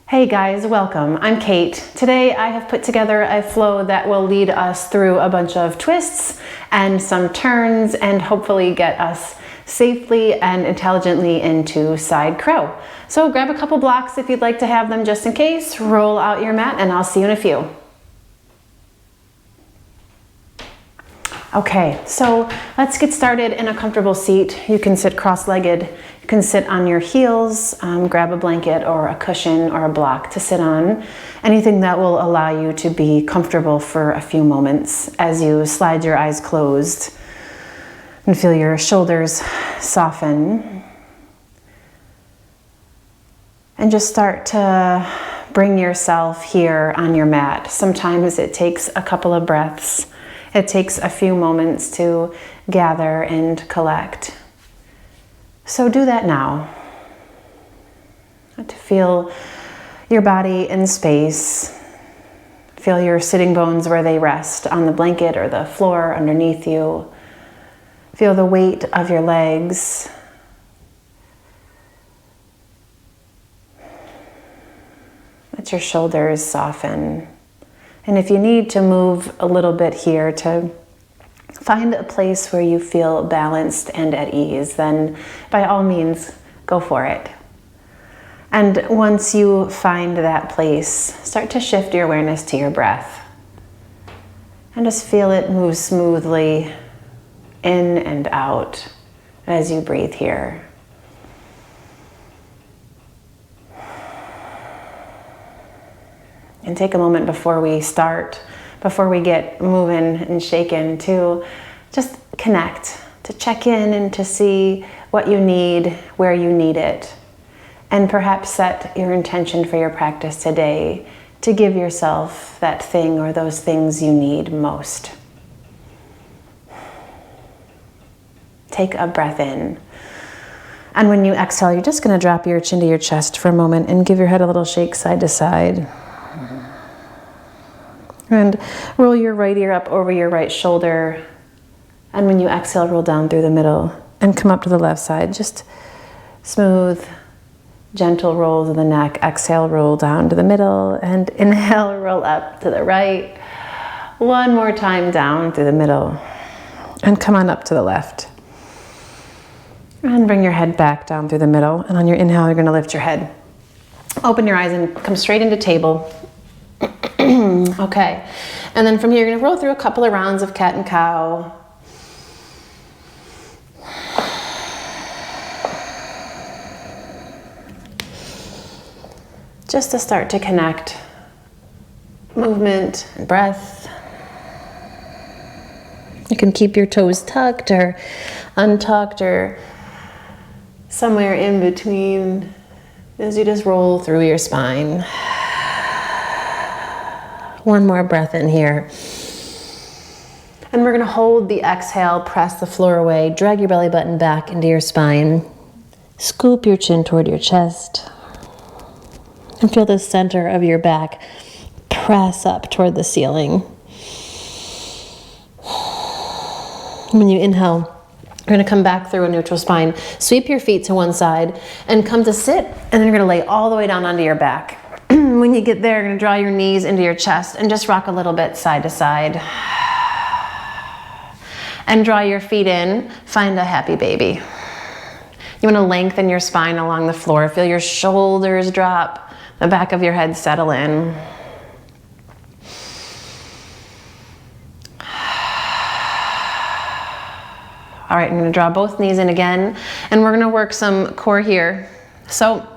Hey guys, welcome. I'm Kate. Today I have put together a flow that will lead us through a bunch of twists and some turns and hopefully get us safely and intelligently into side crow. So grab a couple blocks if you'd like to have them just in case, roll out your mat, and I'll see you in a few. Okay, so let's get started in a comfortable seat. You can sit cross-legged, you can sit on your heels, grab a blanket or a cushion or a block to sit on. Anything that will allow you to be comfortable for a few moments as you slide your eyes closed and feel your shoulders soften. And just start to bring yourself here on your mat. Sometimes it takes a couple of breaths. It takes a few moments to gather and collect. So do that now. To feel your body in space. Feel your sitting bones where they rest on the blanket or the floor underneath you. Feel the weight of your legs. Let your shoulders soften. And if you need to move a little bit here to find a place where you feel balanced and at ease, then by all means, go for it. And once you find that place, start to shift your awareness to your breath. And just feel it move smoothly in and out as you breathe here. And take a moment before we start, before we get moving and shaken, to just connect, to check in and to see what you need, where you need it. And perhaps set your intention for your practice today to give yourself that thing or those things you need most. Take a breath in. And when you exhale, you're just going to drop your chin to your chest for a moment and give your head a little shake side to side. And roll your right ear up over your right shoulder. And when you exhale, roll down through the middle and come up to the left side. Just smooth, gentle rolls of the neck. Exhale, roll down to the middle, and inhale, roll up to the right. One more time down through the middle and come on up to the left. And bring your head back down through the middle. And on your inhale, you're going to lift your head. Open your eyes and come straight into table. Okay, and then from here you're going to roll through a couple of rounds of cat and cow. Just to start to connect movement and breath. You can keep your toes tucked or untucked or somewhere in between as you just roll through your spine. One more breath in here. And we're going to hold the exhale, press the floor away, drag your belly button back into your spine, scoop your chin toward your chest, and feel the center of your back press up toward the ceiling. When you inhale, you're going to come back through a neutral spine, sweep your feet to one side, and come to sit, and then you're going to lay all the way down onto your back. When you get there, you're going to draw your knees into your chest and just rock a little bit side to side. And draw your feet in, find a happy baby. You want to lengthen your spine along the floor. Feel your shoulders drop, the back of your head settle in. All right, I'm going to draw both knees in again, and we're going to work some core here. So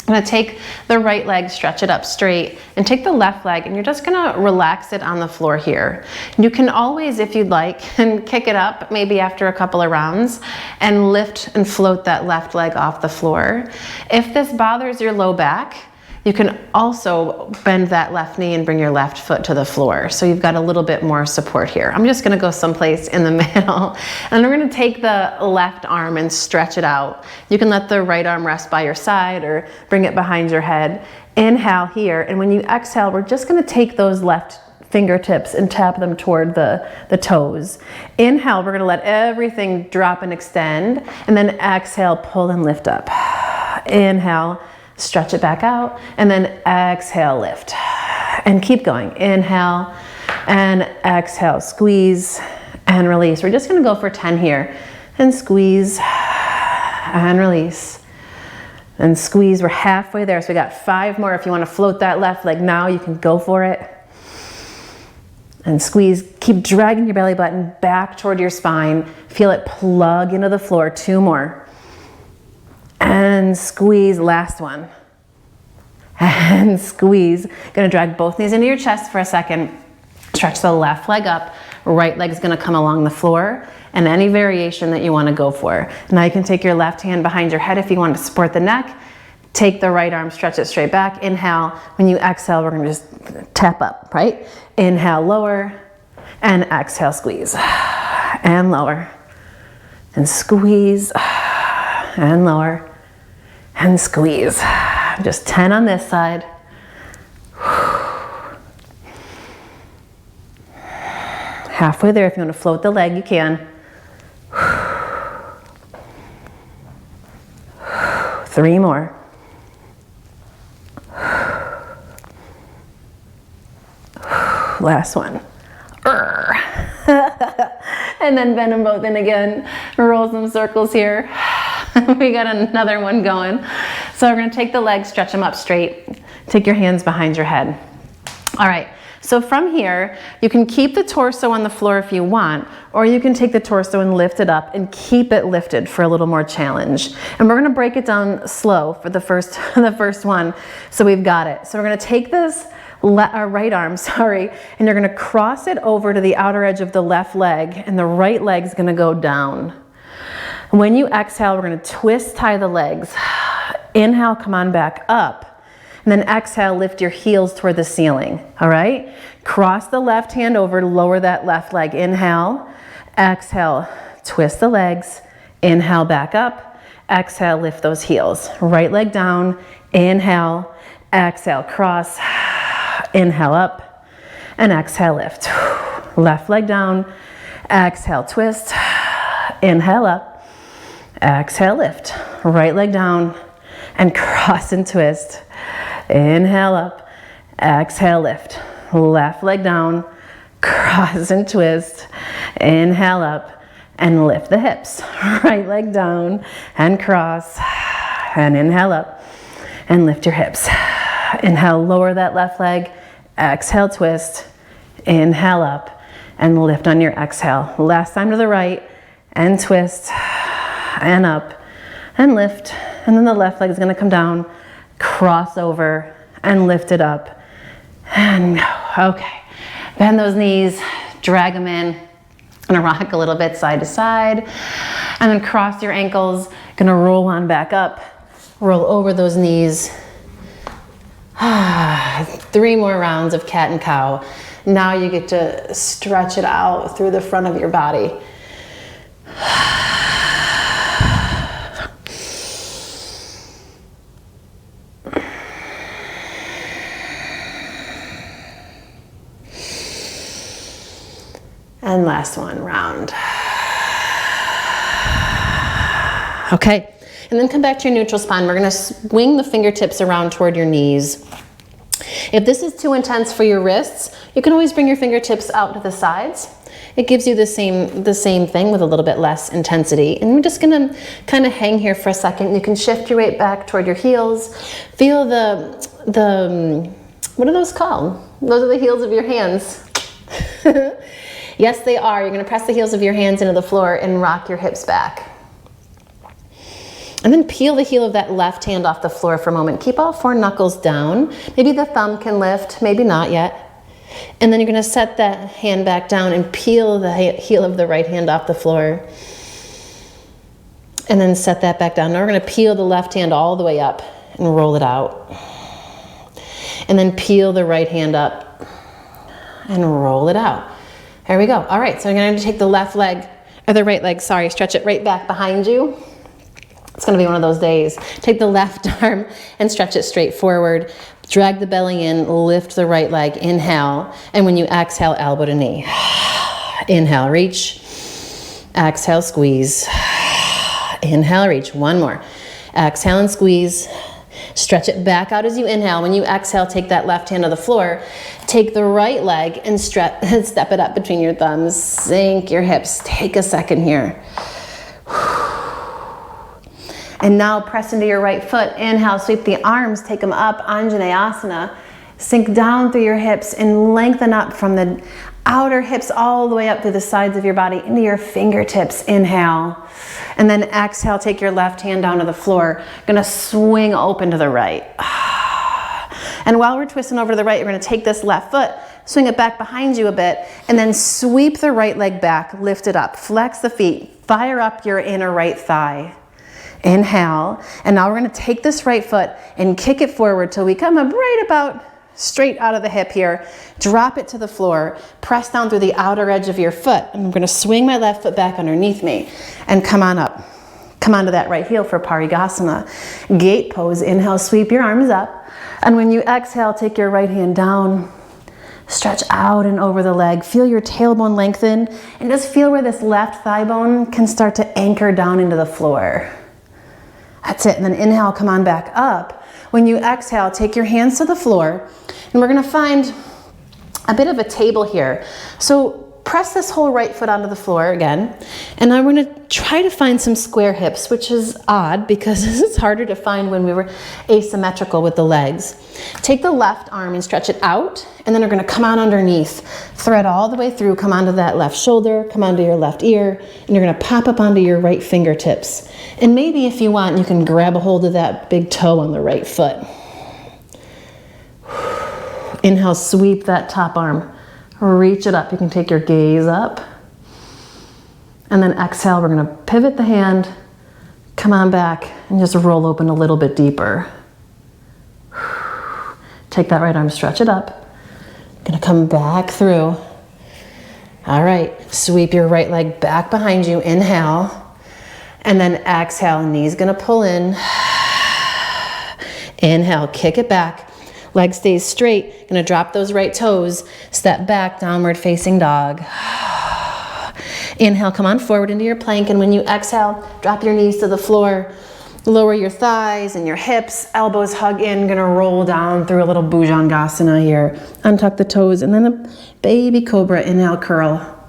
I'm going to take the right leg, stretch it up straight, and take the left leg, and you're just going to relax it on the floor here. You can always, if you'd like, and kick it up maybe after a couple of rounds and lift and float that left leg off the floor. If this bothers your low back, you can also bend that left knee and bring your left foot to the floor. So you've got a little bit more support here. I'm just gonna go someplace in the middle. And we're gonna take the left arm and stretch it out. You can let the right arm rest by your side or bring it behind your head. Inhale here, and when you exhale, we're just gonna take those left fingertips and tap them toward the toes. Inhale, we're gonna let everything drop and extend, and then exhale, pull and lift up. Inhale, stretch it back out, and then exhale, lift. And keep going. Inhale and exhale, squeeze and release. We're just gonna go for 10 here. And squeeze and release. And squeeze, we're halfway there. So we got 5 more. If you wanna float that left leg now, you can go for it. And squeeze, keep dragging your belly button back toward your spine. Feel it plug into the floor. 2 more. And squeeze, last one. And squeeze. Gonna drag both knees into your chest for a second. Stretch the left leg up. Right leg's gonna come along the floor, and any variation that you wanna go for. Now you can take your left hand behind your head if you want to support the neck. Take the right arm, stretch it straight back. Inhale. When you exhale, we're gonna just tap up, right? Inhale, lower, and exhale, squeeze. And lower, and squeeze, and lower, and squeeze. Just 10 on this side. Halfway there. If you want to float the leg, you can. 3 more. Last one. And then bend them both in again. Roll some circles here. We got another one going. So we're going to take the legs, stretch them up straight. Take your hands behind your head. All right. So from here, you can keep the torso on the floor if you want, or you can take the torso and lift it up and keep it lifted for a little more challenge. And we're gonna break it down slow for the first one, so we've got it. So we're gonna take this right arm, and you're gonna cross it over to the outer edge of the left leg, and the right leg's gonna go down. When you exhale, we're gonna twist, tie the legs. Inhale, come on back up. And then exhale, lift your heels toward the ceiling, all right? Cross the left hand over, lower that left leg. Inhale, exhale, twist the legs. Inhale, back up. Exhale, lift those heels. Right leg down, inhale, exhale, cross. Inhale up, and exhale, lift. Left leg down, exhale, twist. Inhale up, exhale, lift. Right leg down, and cross and twist. Inhale up, exhale, lift. Left leg down, cross and twist. Inhale up and lift the hips. Right leg down and cross. And inhale up and lift your hips. Inhale, lower that left leg. Exhale, twist. Inhale up and lift on your exhale. Last time to the right and twist and up and lift. And then the left leg is going to come down. Cross over and lift it up and go. Okay, bend those knees, drag them in. Gonna rock a little bit side to side, and then cross your ankles. Gonna roll on back up, roll over those knees. 3 more rounds of cat and cow. Now you get to stretch it out through the front of your body. And last one, round. Okay, and then come back to your neutral spine. We're gonna swing the fingertips around toward your knees. If this is too intense for your wrists, you can always bring your fingertips out to the sides. It gives you the same thing with a little bit less intensity. And we're just gonna kind of hang here for a second. You can shift your weight back toward your heels. Feel the what are those called? Those are the heels of your hands. Yes, they are. You're going to press the heels of your hands into the floor and rock your hips back. And then peel the heel of that left hand off the floor for a moment. Keep all 4 knuckles down. Maybe the thumb can lift, maybe not yet. And then you're going to set that hand back down and peel the heel of the right hand off the floor. And then set that back down. Now we're going to peel the left hand all the way up and roll it out. And then peel the right hand up and roll it out. There we go. All right, so I'm going to take the left leg, or the right leg, sorry, stretch it right back behind you. It's going to be one of those days. Take the left arm and stretch it straight forward. Drag the belly in, lift the right leg, inhale. And when you exhale, elbow to knee. Inhale, reach. Exhale, squeeze. Inhale, reach. One more. Exhale and squeeze. Stretch it back out as you inhale. When you exhale, take that left hand to the floor. Take the right leg and step it up between your thumbs. Sink your hips. Take a second here. And now press into your right foot. Inhale, sweep the arms, take them up, Anjaneyasana. Sink down through your hips and lengthen up from the outer hips all the way up through the sides of your body into your fingertips. Inhale. And then exhale, take your left hand down to the floor. Gonna swing open to the right. And while we're twisting over to the right, you're gonna take this left foot, swing it back behind you a bit, and then sweep the right leg back, lift it up, flex the feet, fire up your inner right thigh. Inhale, and now we're gonna take this right foot and kick it forward till we come up right about straight out of the hip here. Drop it to the floor, press down through the outer edge of your foot, and I'm gonna swing my left foot back underneath me and come on up. Come onto that right heel for Parigasana. Gate pose, inhale, sweep your arms up. And when you exhale, take your right hand down, stretch out and over the leg. Feel your tailbone lengthen and just feel where this left thigh bone can start to anchor down into the floor. That's it. And then inhale, come on back up. When you exhale, take your hands to the floor and we're gonna find a bit of a table here. So press this whole right foot onto the floor again. And now we're gonna try to find some square hips, which is odd because this is harder to find when we were asymmetrical with the legs. Take the left arm and stretch it out. And then we're gonna come on underneath. Thread all the way through, come onto that left shoulder, come onto your left ear, and you're gonna pop up onto your right fingertips. And maybe if you want, you can grab a hold of that big toe on the right foot. Inhale, sweep that top arm. Reach it up. You can take your gaze up. And then exhale, we're gonna pivot the hand, come on back, and just roll open a little bit deeper. Take that right arm, stretch it up. Gonna come back through. All right, sweep your right leg back behind you, inhale. And then exhale, knees gonna pull in. Inhale, kick it back. Leg stays straight, gonna drop those right toes, step back, downward facing dog. Inhale, come on forward into your plank, and when you exhale, drop your knees to the floor, lower your thighs and your hips, elbows hug in, gonna roll down through a little Bhujangasana here. Untuck the toes, and then a baby cobra, inhale, curl.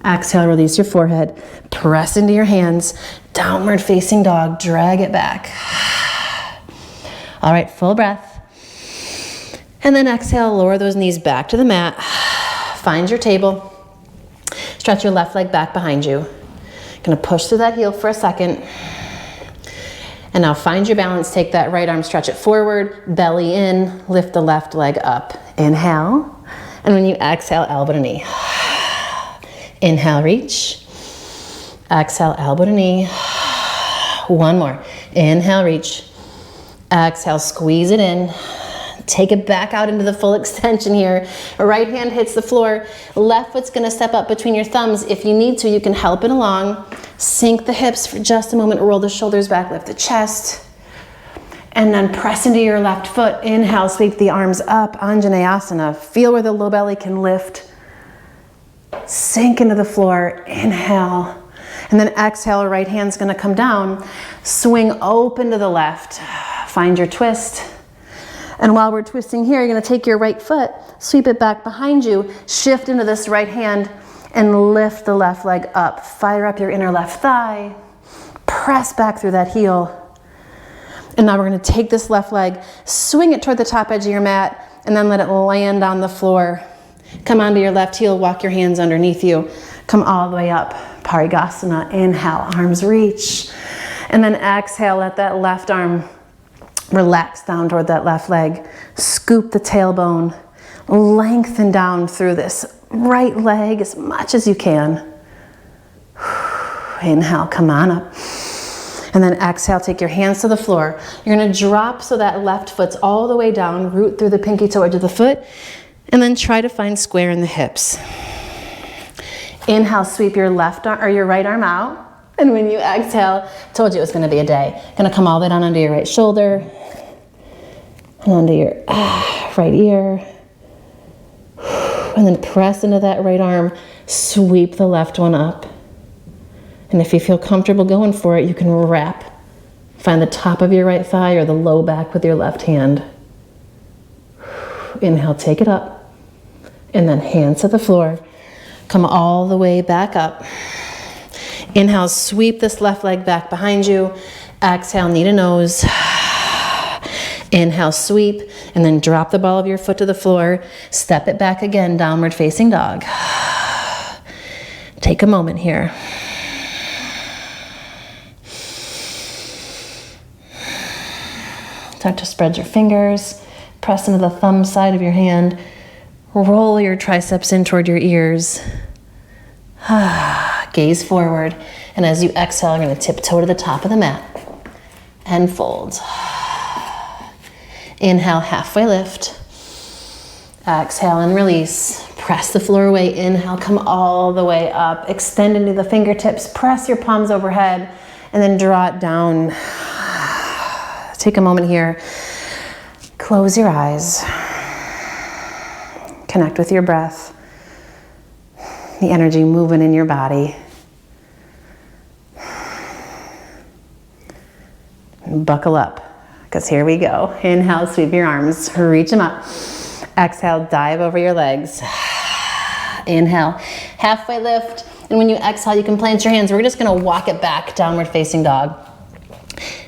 Exhale, release your forehead, press into your hands, downward facing dog, drag it back. All right, full breath. And then exhale, lower those knees back to the mat. Find your table. Stretch your left leg back behind you. Gonna push through that heel for a second. And now find your balance. Take that right arm, stretch it forward, belly in, lift the left leg up. Inhale. And when you exhale, elbow to knee. Inhale, reach. Exhale, elbow to knee. One more. Inhale, reach. Exhale, squeeze it in. Take it back out into the full extension here. Right hand hits the floor. Left foot's gonna step up between your thumbs. If you need to, you can help it along. Sink the hips for just a moment. Roll the shoulders back, lift the chest. And then press into your left foot. Inhale, sweep the arms up, Anjaneyasana. Feel where the low belly can lift. Sink into the floor, inhale. And then exhale, right hand's gonna come down. Swing open to the left. Find your twist. And while we're twisting here, you're gonna take your right foot, sweep it back behind you, shift into this right hand, and lift the left leg up. Fire up your inner left thigh. Press back through that heel. And now we're gonna take this left leg, swing it toward the top edge of your mat, and then let it land on the floor. Come onto your left heel, walk your hands underneath you. Come all the way up, Parigasana. Inhale, arms reach. And then exhale, let that left arm relax down toward that left leg. Scoop the tailbone. Lengthen down through this right leg as much as you can. Inhale, come on up. And then exhale, take your hands to the floor. You're gonna drop so that left foot's all the way down, root through the pinky toe edge of the foot, and then try to find square in the hips. Inhale, sweep your left arm or your right arm out. And when you exhale, told you it was gonna be a day. Gonna come all the way down under your right shoulder and under your right ear. And then press into that right arm, sweep the left one up. And if you feel comfortable going for it, you can wrap Find the top of your right thigh or the low back with your left hand. Inhale, take it up. And then hands to the floor. Come all the way back up. Inhale, sweep this left leg back behind you. Exhale, knee to nose. Inhale, sweep, and then drop the ball of your foot to the floor. Step it back again, downward facing dog. Take a moment here. Start to spread your fingers. Press into the thumb side of your hand. Roll your triceps in toward your ears. Gaze forward. And as you exhale, you're going to tiptoe to the top of the mat and fold. Inhale, halfway lift. Exhale and release. Press the floor away. Inhale, come all the way up. Extend into the fingertips. Press your palms overhead and then draw it down. Take a moment here. Close your eyes. Connect with your breath. The energy moving in your body. Buckle up, because here we go. Inhale, sweep your arms, reach them up. Exhale, dive over your legs. Inhale, halfway lift. And when you exhale, you can plant your hands. We're just gonna walk it back, downward facing dog.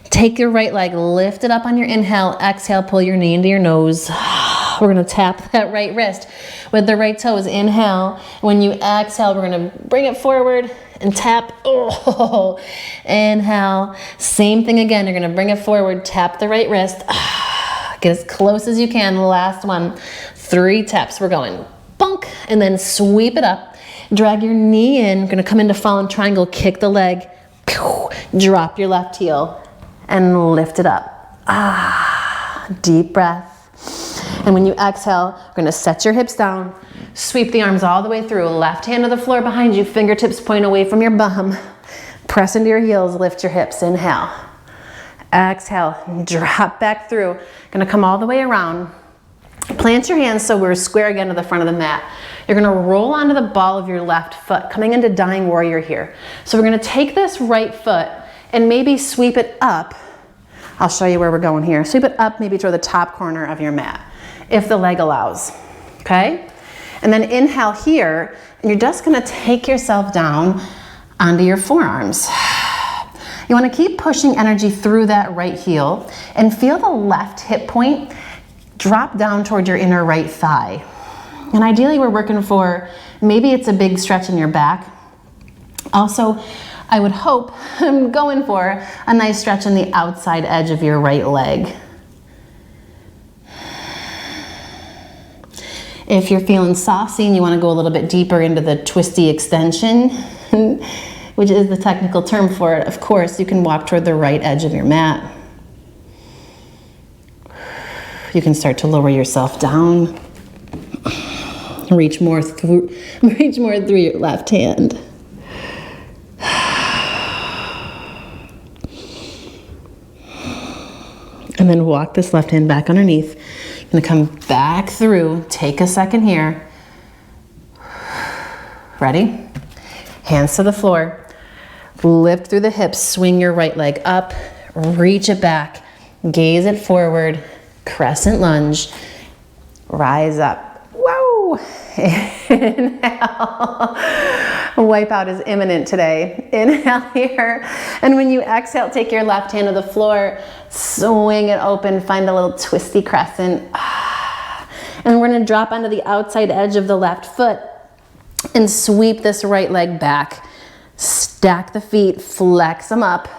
Take your right leg, lift it up on your inhale. Exhale, pull your knee into your nose. We're gonna tap that right wrist with the right toes. Inhale. When you exhale, we're gonna bring it forward and tap. Oh, inhale. Same thing again. You're gonna bring it forward, tap the right wrist. Get as close as you can. Last one. 3 taps. We're going bunk, and then sweep it up. Drag your knee in. Gonna come into fallen triangle. Kick the leg. Drop your left heel and lift it up. Deep breath. And when you exhale, we're gonna set your hips down, sweep the arms all the way through, left hand to the floor behind you, fingertips point away from your bum. Press into your heels, lift your hips, inhale. Exhale, drop back through. Gonna come all the way around. Plant your hands so we're square again to the front of the mat. You're gonna roll onto the ball of your left foot, coming into Dying Warrior here. So we're gonna take this right foot and maybe sweep it up. I'll show you where we're going here. Sweep it up maybe toward the top corner of your mat, if the leg allows, okay? And then inhale here, and you're just gonna take yourself down onto your forearms. You wanna keep pushing energy through that right heel and feel the left hip point drop down toward your inner right thigh. And ideally we're working for, maybe it's a big stretch in your back. Also, I would hope I'm going for a nice stretch on the outside edge of your right leg. If you're feeling saucy and you want to go a little bit deeper into the twisty extension, which is the technical term for it, of course, you can walk toward the right edge of your mat. You can start to lower yourself down. Reach more through your left hand. And then walk this left hand back underneath. You're gonna come back through. Take a second here. Ready? Hands to the floor. Lift through the hips. Swing your right leg up. Reach it back. Gaze it forward. Crescent lunge. Rise up. Whoa! Inhale. Wipeout is imminent today. Inhale here. And when you exhale, take your left hand to the floor, swing it open, find a little twisty crescent. And we're gonna drop onto the outside edge of the left foot and sweep this right leg back. Stack the feet, flex them up.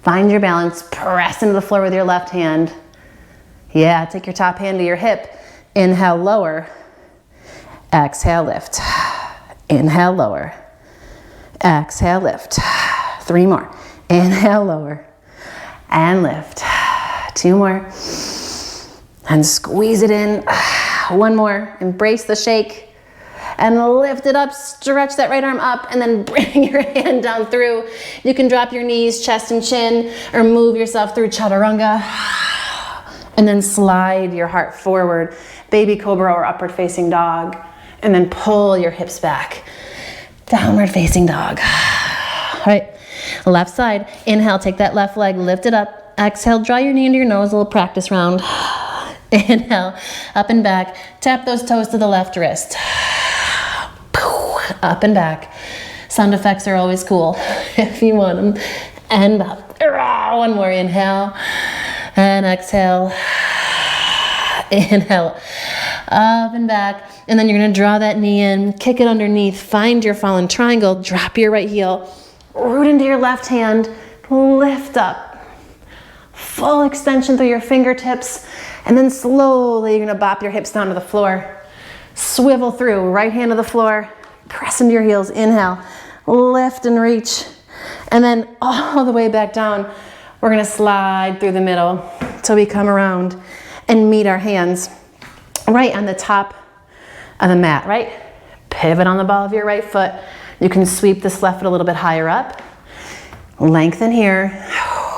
Find your balance, press into the floor with your left hand. Yeah, take your top hand to your hip. Inhale, lower. Exhale, lift. Inhale, lower. Exhale, lift. 3 more. Inhale, lower. And lift. 2 more. And squeeze it in. 1 more. Embrace the shake. And lift it up. Stretch that right arm up. And then bring your hand down through. You can drop your knees, chest and chin, or move yourself through chaturanga. And then slide your heart forward. Baby cobra or upward facing dog. And then pull your hips back. Downward facing dog. All right, Left side, inhale, take that left leg, lift it up. Exhale, draw your knee into your nose, a little practice round. Inhale, up and back. Tap those toes to the left wrist. Up and back. Sound effects are always cool if you want them. And up. One more, inhale. And exhale. Inhale. Up and back. And then you're gonna draw that knee in, kick it underneath, find your fallen triangle, drop your right heel, root into your left hand, lift up. Full extension through your fingertips, and then slowly you're gonna bop your hips down to the floor. Swivel through, right hand to the floor, press into your heels, inhale, lift and reach, and then all the way back down. We're gonna slide through the middle till we come around and meet our hands right on the top of the mat, right? Pivot on the ball of your right foot. You can sweep this left foot a little bit higher up. Lengthen here,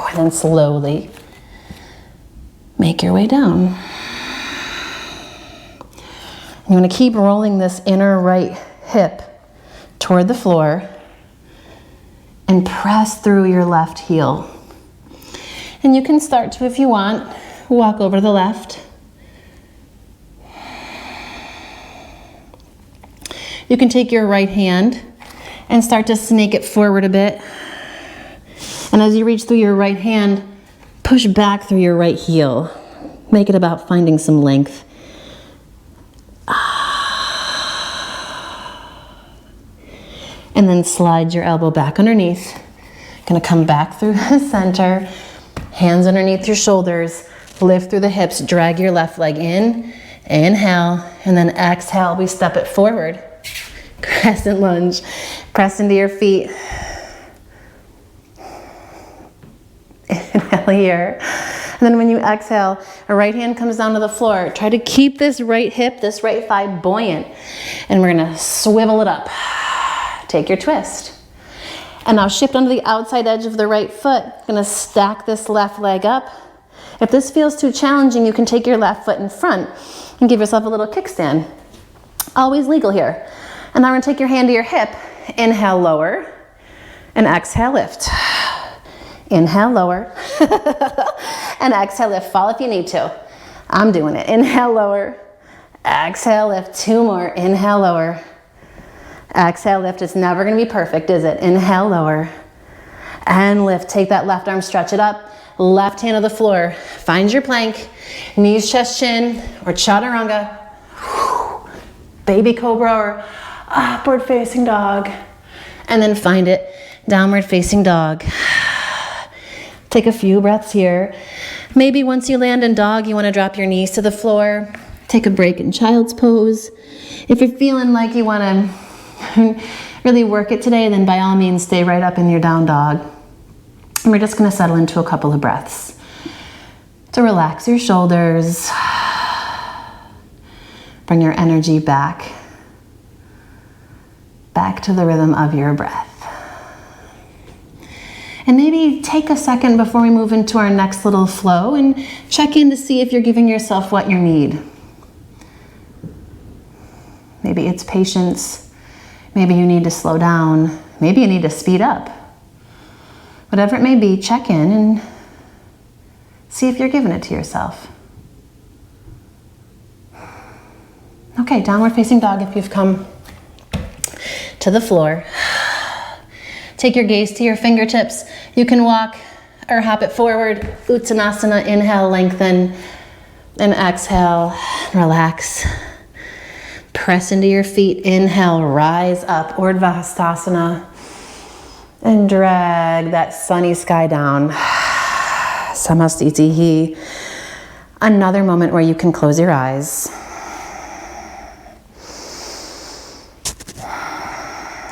and then slowly make your way down. You want to keep rolling this inner right hip toward the floor and press through your left heel. And you can start to, if you want, walk over to the left. You can take your right hand and start to snake it forward a bit. And as you reach through your right hand, push back through your right heel. Make it about finding some length. And then slide your elbow back underneath. Gonna come back through the center, hands underneath your shoulders, lift through the hips, drag your left leg in, inhale, and then exhale, we step it forward. Crescent lunge, press into your feet. Inhale here. And then when you exhale, a right hand comes down to the floor. Try to keep this right hip, this right thigh buoyant. And we're gonna swivel it up. Take your twist. And now shift onto the outside edge of the right foot. Gonna stack this left leg up. If this feels too challenging, you can take your left foot in front and give yourself a little kickstand. Always legal here. And now we're gonna take your hand to your hip. Inhale, lower. And exhale, lift. Inhale, lower. And exhale, lift. Fall if you need to. I'm doing it. Inhale, lower. Exhale, lift. Two more. Inhale, lower. Exhale, lift. It's never gonna be perfect, is it? Inhale, lower. And lift. Take that left arm, stretch it up. Left hand to the floor. Find your plank. Knees, chest, chin, or chaturanga. Baby cobra or upward facing dog. And then find it. Downward facing dog. Take a few breaths here. Maybe once you land in dog, you want to drop your knees to the floor. Take a break in child's pose. If you're feeling like you want to really work it today, then by all means stay right up in your down dog. And we're just going to settle into a couple of breaths to relax your shoulders. Bring your energy back to the rhythm of your breath. And maybe take a second before we move into our next little flow and check in to see if you're giving yourself what you need. Maybe it's patience. Maybe you need to slow down. Maybe you need to speed up. Whatever it may be, check in and see if you're giving it to yourself. Okay, downward facing dog if you've come to the floor. Take your gaze to your fingertips. You can walk or hop it forward. Uttanasana, inhale, lengthen, and exhale, relax. Press into your feet, inhale, rise up, Urdhva Hastasana, and drag that sunny sky down. Samastitihi. Another moment where you can close your eyes.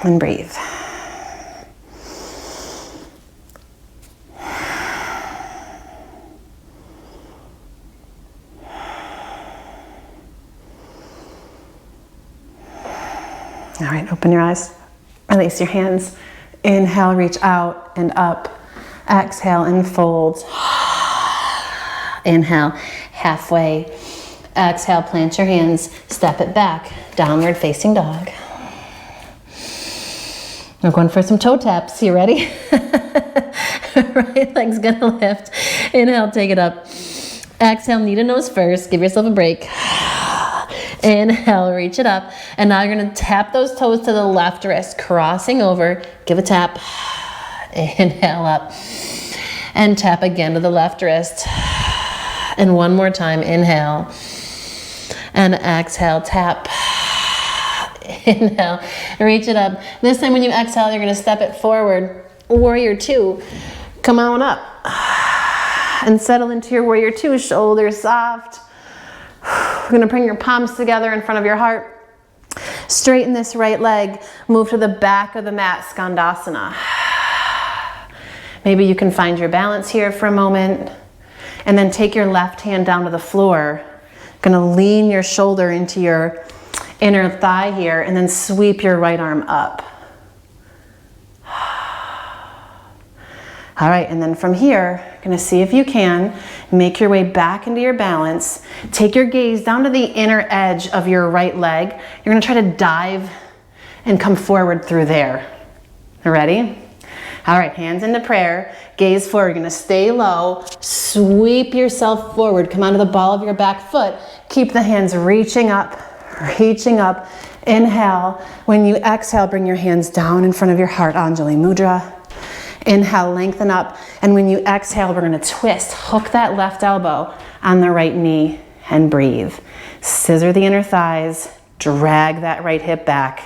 And breathe. All right, open your eyes, release your hands. Inhale, reach out and up. Exhale and fold. Inhale, halfway. Exhale, plant your hands, step it back, downward facing dog. We're going for some toe taps. You ready? Right leg's gonna lift. Inhale, take it up. Exhale, knee to nose first. Give yourself a break. Inhale, reach it up. And now you're gonna tap those toes to the left wrist, crossing over. Give a tap. Inhale up. And tap again to the left wrist. And one more time, inhale. And exhale, tap. Inhale, reach it up. This time when you exhale, you're gonna step it forward. Warrior two. Come on up. And settle into your warrior two, shoulders soft. We're gonna bring your palms together in front of your heart. Straighten this right leg. Move to the back of the mat, Skandasana. Maybe you can find your balance here for a moment. And then take your left hand down to the floor. Gonna lean your shoulder into your inner thigh here and then sweep your right arm up. All right, and then from here, gonna see if you can make your way back into your balance. Take your gaze down to the inner edge of your right leg. You're gonna try to dive and come forward through there. Ready? All right, hands into prayer, gaze forward. You're gonna stay low, sweep yourself forward, come onto the ball of your back foot. Keep the hands reaching up, reaching up. Inhale. When you exhale, bring your hands down in front of your heart, Anjali Mudra. Inhale, lengthen up. And when you exhale, we're gonna twist. Hook that left elbow on the right knee and breathe. Scissor the inner thighs, drag that right hip back.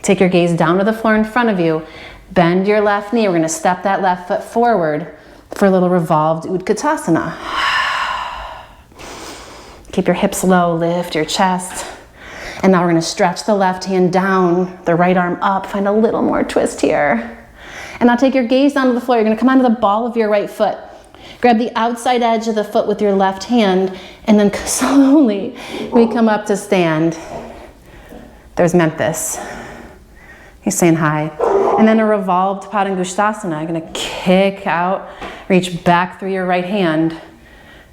Take your gaze down to the floor in front of you. Bend your left knee. We're gonna step that left foot forward for a little revolved Utkatasana. Keep your hips low, lift your chest. And now we're gonna stretch the left hand down, the right arm up, find a little more twist here. And now take your gaze down to the floor. You're gonna come onto the ball of your right foot. Grab the outside edge of the foot with your left hand, and then slowly we come up to stand. There's Memphis. He's saying hi. And then a revolved Padangusthasana. You're gonna kick out, reach back through your right hand,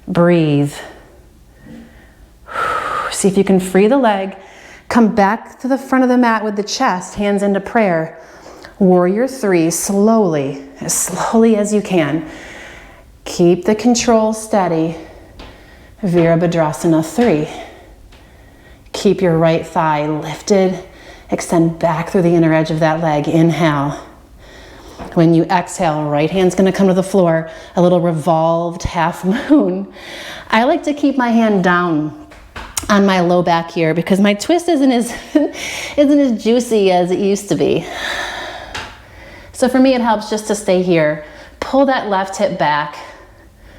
breathe. See if you can free the leg. Come back to the front of the mat with the chest, hands into prayer. Warrior three, slowly as you can. Keep the control steady. Virabhadrasana 3. Keep your right thigh lifted. Extend back through the inner edge of that leg. Inhale. When you exhale, right hand's gonna come to the floor. A little revolved half moon. I like to keep my hand down on my low back here because my twist isn't as juicy as it used to be. So for me, it helps just to stay here. Pull that left hip back,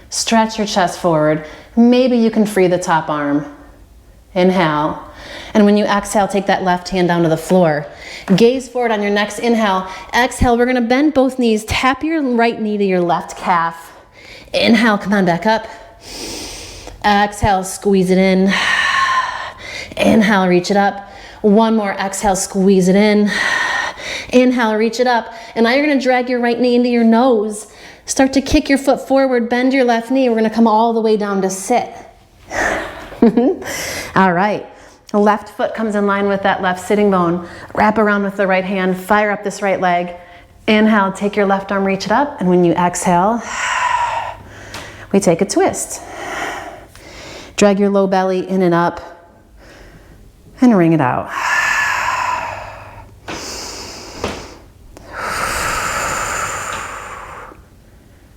stretch your chest forward. Maybe you can free the top arm. Inhale. And when you exhale, take that left hand down to the floor. Gaze forward on your next inhale. Exhale, we're gonna bend both knees. Tap your right knee to your left calf. Inhale, come on back up. Exhale, squeeze it in. Inhale, reach it up. One more, exhale, squeeze it in. Inhale, reach it up. And now you're gonna drag your right knee into your nose. Start to kick your foot forward, bend your left knee. We're gonna come all the way down to sit. All right. The left foot comes in line with that left sitting bone. Wrap around with the right hand, fire up this right leg. Inhale, take your left arm, reach it up. And when you exhale, we take a twist. Drag your low belly in and up and wring it out.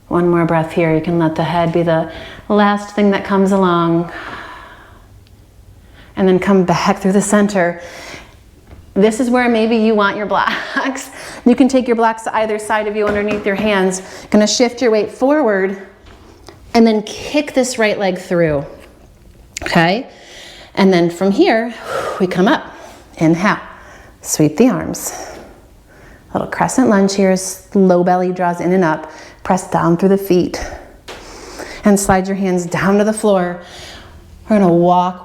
One more breath here. You can let the head be the last thing that comes along. And then come back through the center. This is where maybe you want your blocks. You can take your blocks to either side of you underneath your hands. Gonna shift your weight forward and then kick this right leg through. Okay? And then from here, we come up. Inhale, sweep the arms. Little crescent lunge here, low belly draws in and up. Press down through the feet. And slide your hands down to the floor. We're gonna walk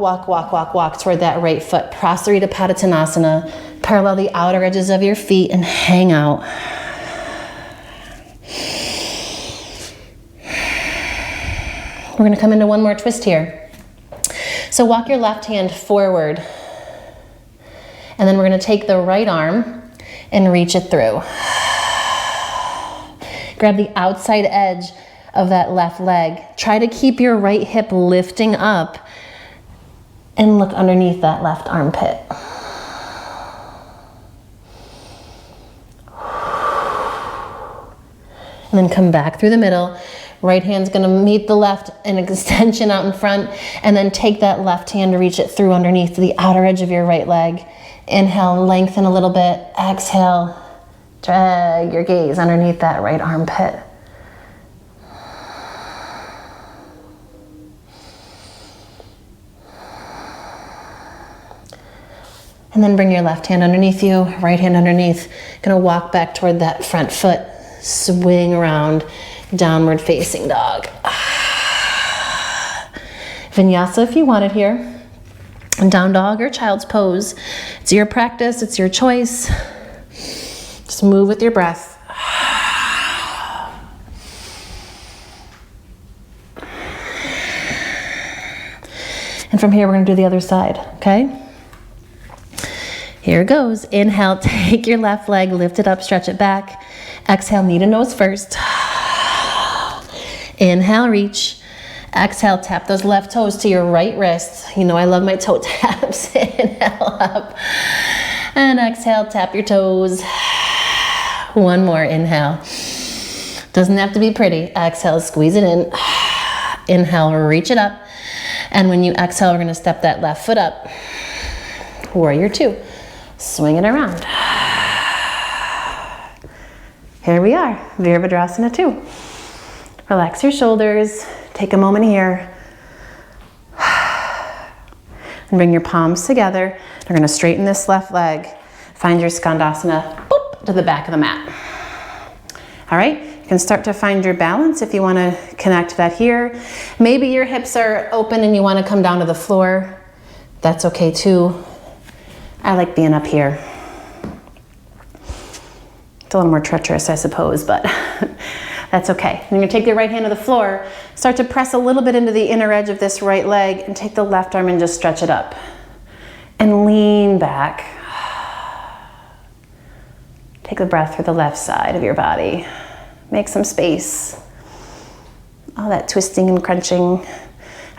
toward that right foot. Prasarita Padottanasana. Parallel the outer edges of your feet and hang out. We're gonna come into one more twist here. So walk your left hand forward. And then we're gonna take the right arm and reach it through. Grab the outside edge of that left leg. Try to keep your right hip lifting up and look underneath that left armpit. And then come back through the middle. Right hand's gonna meet the left, an extension out in front, and then take that left hand to reach it through underneath the outer edge of your right leg. Inhale, lengthen a little bit. Exhale, drag your gaze underneath that right armpit. And then bring your left hand underneath you, right hand underneath. Gonna walk back toward that front foot. Swing around, downward facing dog. Vinyasa if you want it here. Down dog or child's pose. It's your practice, it's your choice. Just move with your breath. And from here, we're gonna do the other side, okay? Here it goes. Inhale, take your left leg, lift it up, stretch it back. Exhale, knee to nose first. Inhale, reach. Exhale, tap those left toes to your right wrist. You know I love my toe taps. Inhale up. And exhale, tap your toes. One more, inhale. Doesn't have to be pretty. Exhale, squeeze it in. Inhale, reach it up. And when you exhale, we're gonna step that left foot up. Warrior two. Swing it around. Here we are, Virabhadrasana 2. Relax your shoulders, take a moment here. And bring your palms together. We're gonna straighten this left leg. Find your Skandasana, boop, to the back of the mat. All right, you can start to find your balance if you wanna connect that here. Maybe your hips are open and you wanna come down to the floor. That's okay too. I like being up here. It's a little more treacherous, I suppose, but that's okay. And you're gonna take your right hand to the floor, start to press a little bit into the inner edge of this right leg, and take the left arm and just stretch it up. And lean back. Take the breath through the left side of your body. Make some space. All that twisting and crunching. All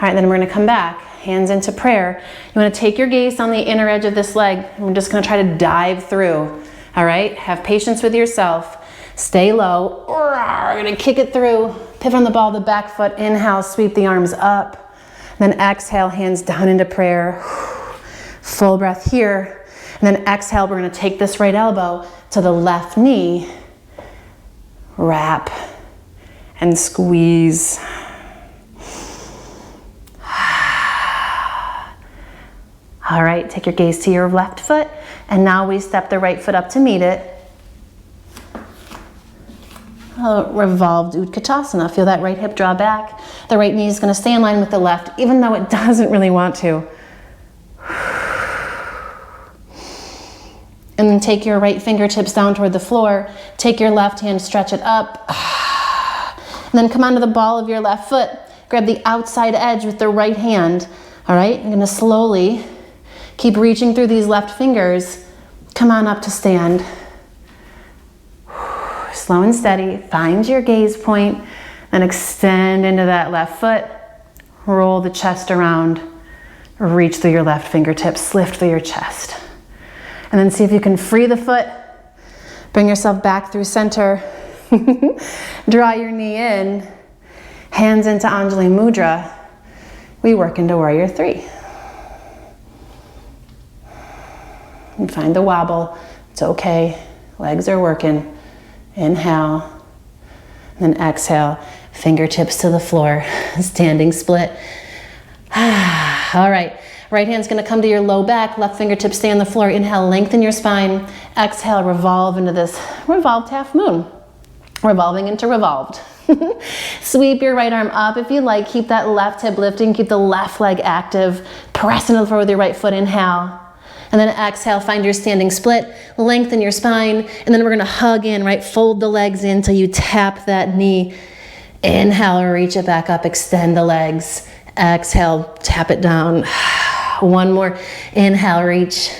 right, then we're gonna come back, hands into prayer. You wanna take your gaze on the inner edge of this leg, and we're just gonna try to dive through. All right, have patience with yourself. Stay low. We're gonna kick it through. Pivot on the ball of the back foot. Inhale, sweep the arms up. Then exhale, hands down into prayer. Full breath here. And then exhale, we're gonna take this right elbow to the left knee. Wrap and squeeze. All right, take your gaze to your left foot. And now we step the right foot up to meet it. Revolved Utkatasana. Feel that right hip draw back. The right knee is going to stay in line with the left, even though it doesn't really want to. And then take your right fingertips down toward the floor. Take your left hand, stretch it up. And then come onto the ball of your left foot. Grab the outside edge with the right hand. All right, I'm going to slowly keep reaching through these left fingers. Come on up to stand. Slow and steady. Find your gaze point and extend into that left foot. Roll the chest around. Reach through your left fingertips. Lift through your chest. And then see if you can free the foot. Bring yourself back through center. Draw your knee in. Hands into Anjali Mudra. We work into Warrior 3. And find the wobble. It's okay. Legs are working. Inhale. And then exhale. Fingertips to the floor. Standing split. All right. Right hand's going to come to your low back. Left fingertips stay on the floor. Inhale, lengthen your spine. Exhale, revolve into this revolved half moon. Revolving into revolved. Sweep your right arm up if you like. Keep that left hip lifting. Keep the left leg active. Press into the floor with your right foot. Inhale. And then exhale, find your standing split. Lengthen your spine. And then we're going to hug in, right? Fold the legs in till you tap that knee. Inhale, reach it back up. Extend the legs. Exhale, tap it down. One more. Inhale, reach.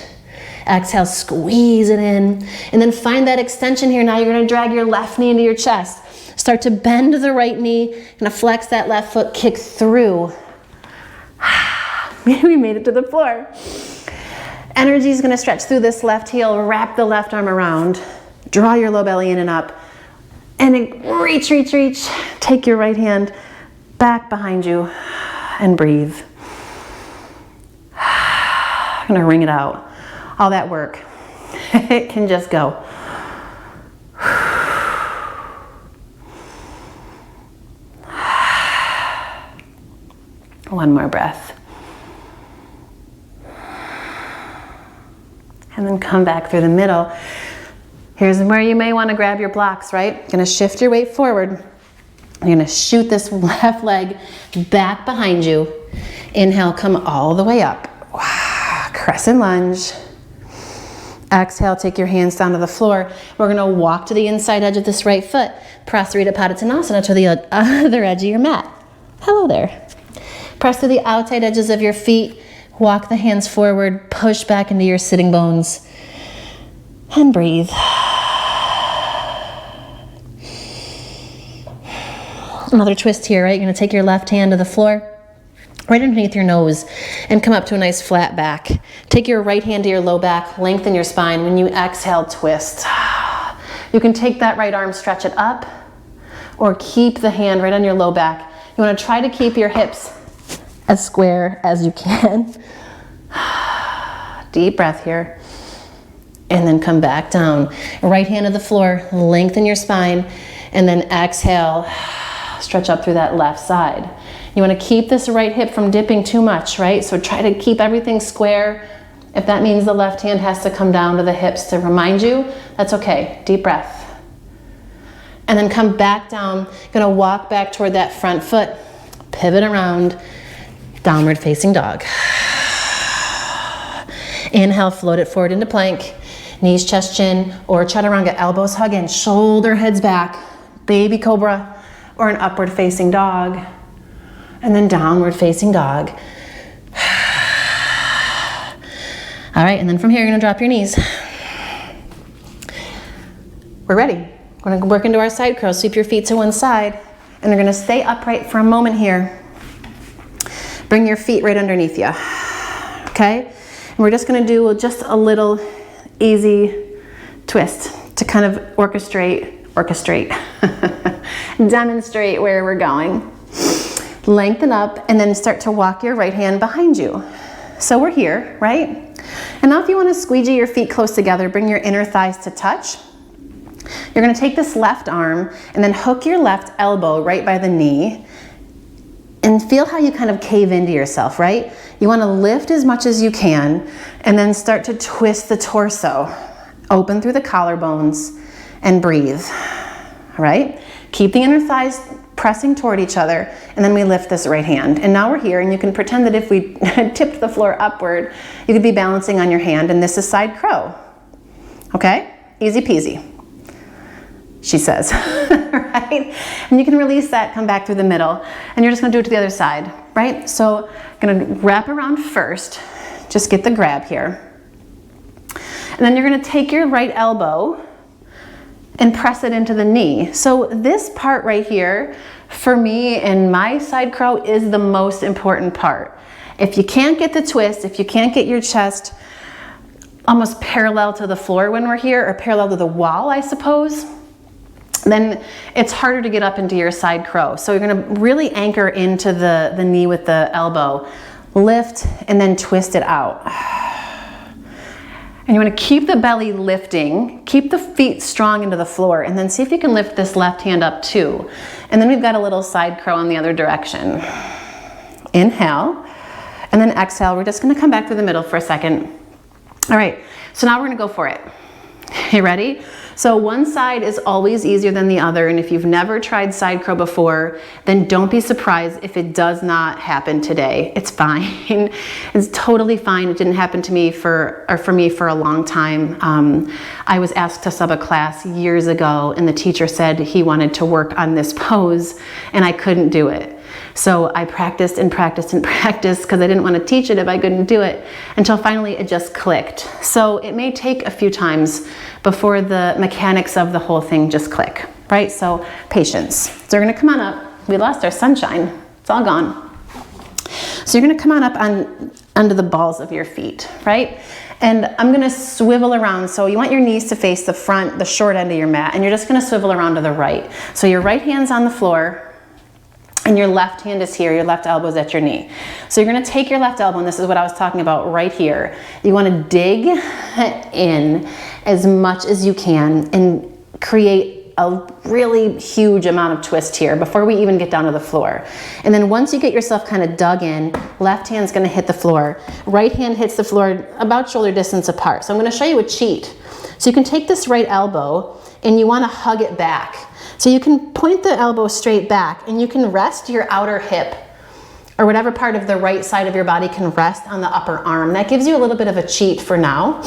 Exhale, squeeze it in. And then find that extension here. Now you're going to drag your left knee into your chest. Start to bend the right knee, gonna flex that left foot, kick through. We made it to the floor. Energy is gonna stretch through this left heel, wrap the left arm around, draw your low belly in and up, and then reach, reach, reach. Take your right hand back behind you and breathe. I'm gonna wring it out. All that work, it can just go. One more breath. And then come back through the middle. Here's where you may want to grab your blocks, right? Gonna shift your weight forward. You're gonna shoot this left leg back behind you. Inhale, come all the way up. Crescent lunge. Exhale, take your hands down to the floor. We're gonna walk to the inside edge of this right foot. Prasarita Padottanasana to the other edge of your mat. Hello there. Press to the outside edges of your feet. Walk the hands forward, push back into your sitting bones, and breathe. Another twist here, right? You're gonna take your left hand to the floor, right underneath your nose, and come up to a nice flat back. Take your right hand to your low back, lengthen your spine. When you exhale, twist. You can take that right arm, stretch it up, or keep the hand right on your low back. You wanna try to keep your hips as square as you can. Deep breath here. And then come back down. Right hand to the floor, lengthen your spine, and then exhale, stretch up through that left side. You wanna keep this right hip from dipping too much, right? So try to keep everything square. If that means the left hand has to come down to the hips to remind you, that's okay. Deep breath. And then come back down. Gonna walk back toward that front foot, pivot around, downward facing dog. Inhale, float it forward into plank. Knees, chest, chin, or chaturanga, elbows hug in, shoulder heads back. Baby cobra, or an upward facing dog. And then downward facing dog. All right, and then from here, you're gonna drop your knees. We're ready. We're gonna work into our side crow. Sweep your feet to one side, and you're gonna stay upright for a moment here. Bring your feet right underneath you, okay? And we're just gonna do just a little easy twist to kind of demonstrate where we're going. Lengthen up and then start to walk your right hand behind you. So we're here, right? And now if you wanna squeegee your feet close together, bring your inner thighs to touch. You're gonna take this left arm and then hook your left elbow right by the knee. And feel how you kind of cave into yourself, right? You wanna lift as much as you can and then start to twist the torso. Open through the collarbones and breathe, all right? Keep the inner thighs pressing toward each other, and then we lift this right hand. And now we're here, and you can pretend that if we tipped the floor upward, you could be balancing on your hand, and this is side crow, okay? Easy peasy, she says, right? And you can release that, come back through the middle, and you're just gonna do it to the other side, right? So I'm gonna wrap around first, just get the grab here. And then you're gonna take your right elbow and press it into the knee. So this part right here, for me in my side crow, is the most important part. If you can't get the twist, if you can't get your chest almost parallel to the floor when we're here, or parallel to the wall, I suppose, then it's harder to get up into your side crow. So you're gonna really anchor into the knee with the elbow. Lift and then twist it out. And you wanna keep the belly lifting, keep the feet strong into the floor, and then see if you can lift this left hand up too. And then we've got a little side crow in the other direction. Inhale, and then exhale. We're just gonna come back through the middle for a second. All right, so now we're gonna go for it. You ready? So one side is always easier than the other, and if you've never tried side crow before, then don't be surprised if it does not happen today. It's fine. It's totally fine. It didn't happen to me for me for a long time. I was asked to sub a class years ago, and the teacher said he wanted to work on this pose, and I couldn't do it. So I practiced and practiced and practiced because I didn't want to teach it if I couldn't do it, until finally it just clicked. So it may take a few times before the mechanics of the whole thing just click, right? So patience. So we're gonna come on up. We lost our sunshine. It's all gone. So you're gonna come on up under the balls of your feet, right? And I'm gonna swivel around. So you want your knees to face the front, the short end of your mat, and you're just gonna swivel around to the right. So your right hand's on the floor, and your left hand is here, your left elbow's at your knee. So you're gonna take your left elbow, and this is what I was talking about right here. You wanna dig in as much as you can and create a really huge amount of twist here before we even get down to the floor. And then once you get yourself kind of dug in, left hand's gonna hit the floor. Right hand hits the floor about shoulder distance apart. So I'm gonna show you a cheat. So you can take this right elbow and you wanna hug it back. So you can point the elbow straight back and you can rest your outer hip or whatever part of the right side of your body can rest on the upper arm. That gives you a little bit of a cheat for now.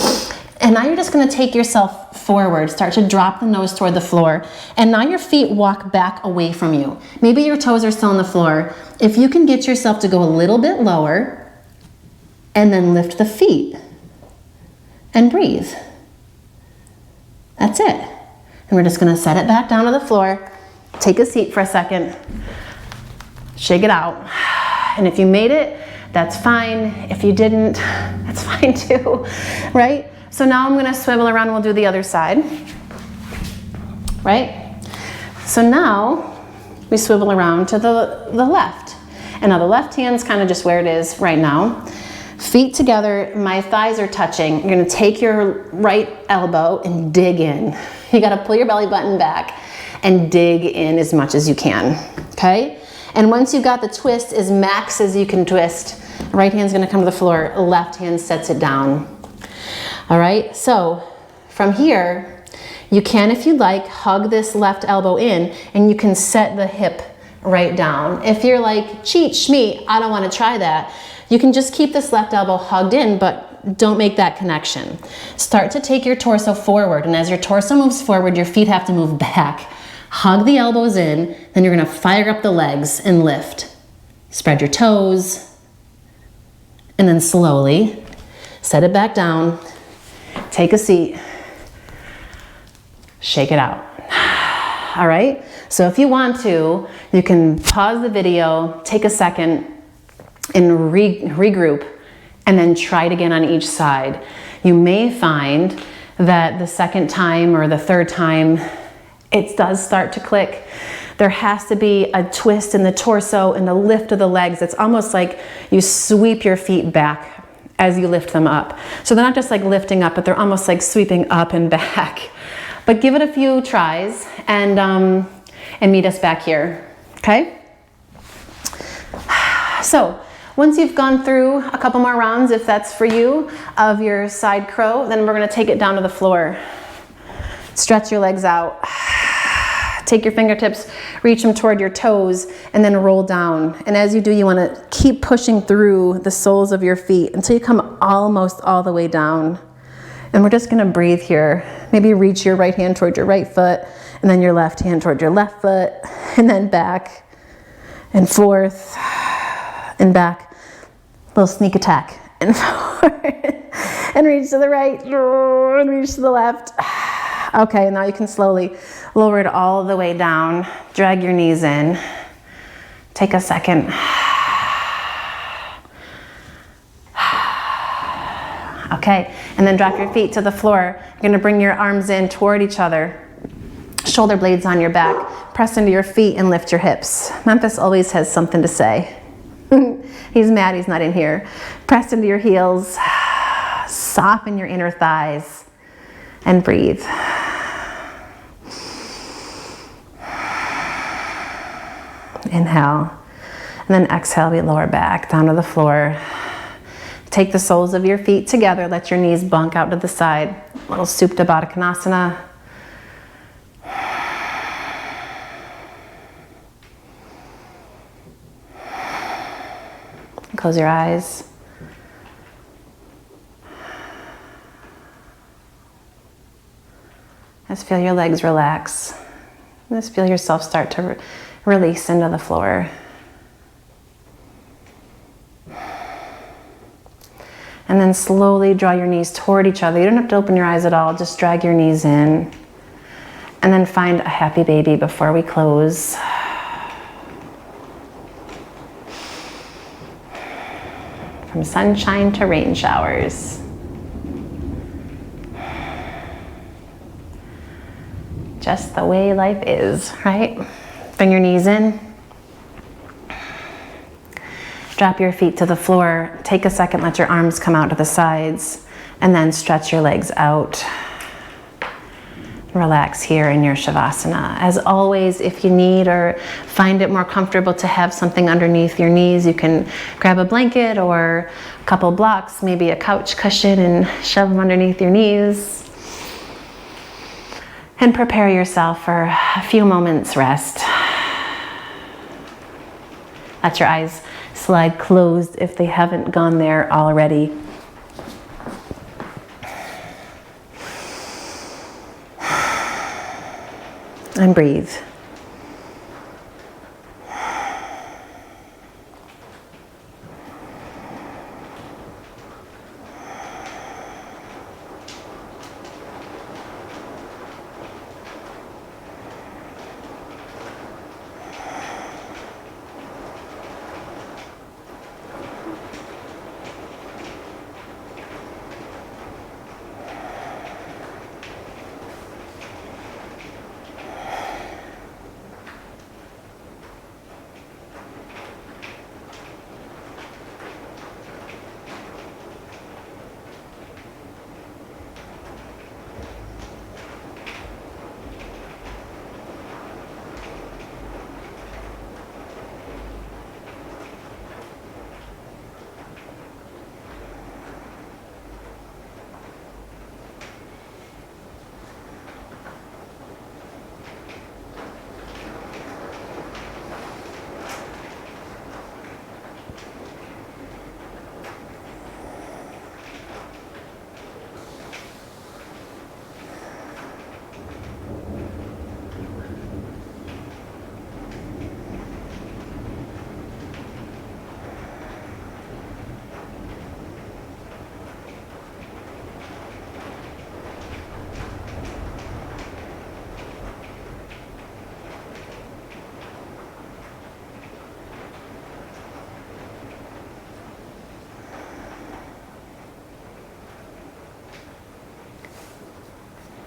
And now you're just gonna take yourself forward, start to drop the nose toward the floor. And now your feet walk back away from you. Maybe your toes are still on the floor. If you can get yourself to go a little bit lower and then lift the feet and breathe. That's it. And we're just gonna set it back down to the floor, take a seat for a second, shake it out. And if you made it, that's fine. If you didn't, that's fine too, right? So now I'm gonna swivel around and we'll do the other side, right? So now we swivel around to the left. And now the left hand's kind of just where it is right now. Feet together, my thighs are touching. You're gonna take your right elbow and dig in. You gotta pull your belly button back and dig in as much as you can, okay? And once you've got the twist as max as you can twist, right hand's gonna come to the floor, left hand sets it down. All right, so from here, you can, if you'd like, hug this left elbow in and you can set the hip right down. If you're like, cheat, shmee, I don't wanna try that, you can just keep this left elbow hugged in, but don't make that connection. Start to take your torso forward, and as your torso moves forward, your feet have to move back. Hug the elbows in, then you're gonna fire up the legs and lift. Spread your toes, and then slowly set it back down. Take a seat, shake it out. All right, so if you want to, you can pause the video, take a second and regroup, and then try it again on each side. You may find that the second time or the third time, it does start to click. There has to be a twist in the torso and a lift of the legs. It's almost like you sweep your feet back as you lift them up. So they're not just like lifting up, but they're almost like sweeping up and back. But give it a few tries and meet us back here, okay? So once you've gone through a couple more rounds, if that's for you, of your side crow, then we're gonna take it down to the floor. Stretch your legs out. Take your fingertips, reach them toward your toes, and then roll down. And as you do, you want to keep pushing through the soles of your feet until you come almost all the way down. And we're just going to breathe here. Maybe reach your right hand toward your right foot, and then your left hand toward your left foot, and then back and forth and back. Little sneak attack and forward. And reach to the right and reach to the left. Okay, and now you can slowly lower it all the way down. Drag your knees in. Take a second. Okay, and then drop your feet to the floor. You're gonna bring your arms in toward each other. Shoulder blades on your back. Press into your feet and lift your hips. Memphis always has something to say. He's mad he's not in here. Press into your heels. Soften your inner thighs and breathe. Inhale, and then exhale, we lower back down to the floor. Take the soles of your feet together, let your knees bunk out to the side. Little Supta Baddha Konasana. Close your eyes. Just feel your legs relax. Just feel yourself start to release into the floor. And then slowly draw your knees toward each other. You don't have to open your eyes at all, just drag your knees in. And then find a happy baby before we close. From sunshine to rain showers. Just the way life is, right? Bring your knees in. Drop your feet to the floor. Take a second, let your arms come out to the sides, and then stretch your legs out. Relax here in your Shavasana. As always, if you need or find it more comfortable to have something underneath your knees, you can grab a blanket or a couple blocks, maybe a couch cushion, and shove them underneath your knees. And prepare yourself for a few moments rest. Let your eyes slide closed if they haven't gone there already. And breathe.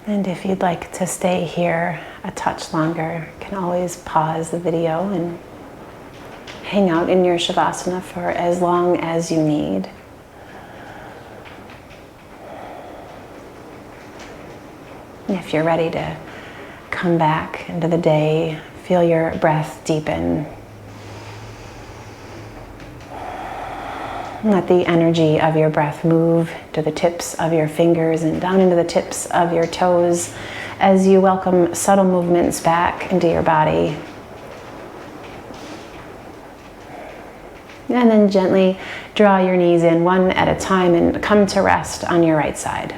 And if you'd like to stay here a touch longer, you can always pause the video and hang out in your Shavasana for as long as you need. And if you're ready to come back into the day, feel your breath deepen. Let the energy of your breath move to the tips of your fingers and down into the tips of your toes as you welcome subtle movements back into your body. And then gently draw your knees in one at a time and come to rest on your right side.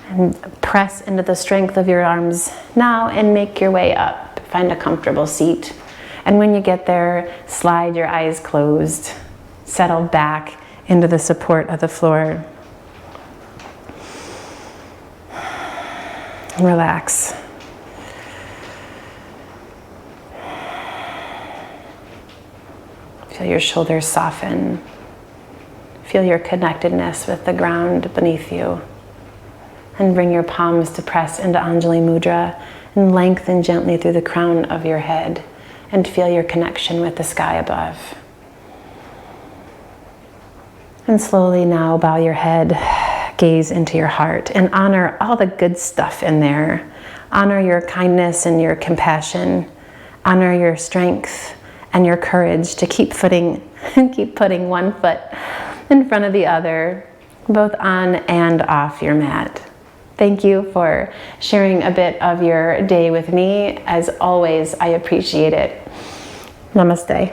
And press into the strength of your arms now and make your way up. Find a comfortable seat. And when you get there, slide your eyes closed. Settle back into the support of the floor. Relax. Feel your shoulders soften. Feel your connectedness with the ground beneath you. And bring your palms to press into Anjali Mudra and lengthen gently through the crown of your head. And feel your connection with the sky above. And slowly now bow your head, gaze into your heart, and honor all the good stuff in there. Honor your kindness and your compassion. Honor your strength and your courage to keep putting one foot in front of the other, both on and off your mat. Thank you for sharing a bit of your day with me. As always, I appreciate it. Namaste.